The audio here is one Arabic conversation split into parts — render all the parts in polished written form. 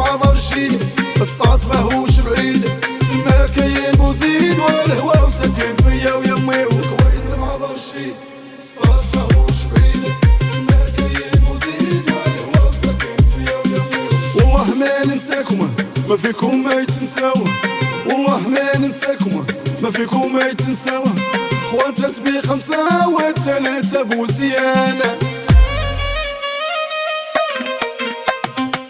صعبة رشيد السطات ماهوش بعيد تما كاين بوزيد والهوا وساكن فيا ويمي وكويس صعبة رشيد السطات ماهوش بعيد تما كاين بوزيد والهوا وساكن فيا ويمي والله ما ننساكم ما فيكم ما يتنساو والله ما ننساكم ما فيكم ما يتنساو خواتات ب5 والثلاثة بوزيانة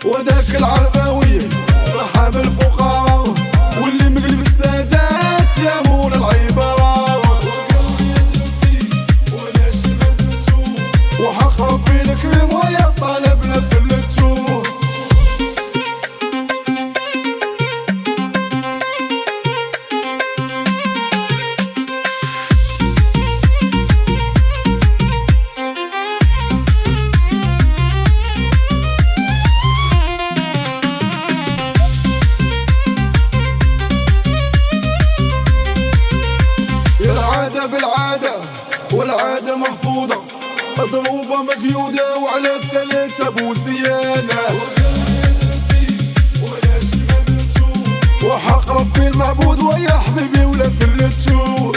وداك العرباوية صحاب الفقراء واللي مقلب السادات يا مولا العبارة وحق ربي الكريم ويا طالبنا فلتو بالعادة والعادة مرفوضة مضروبة مقيودة وعلى الثلاثة بوزيانة وحق ربي المعبود ويا حبيبي ولا فلتو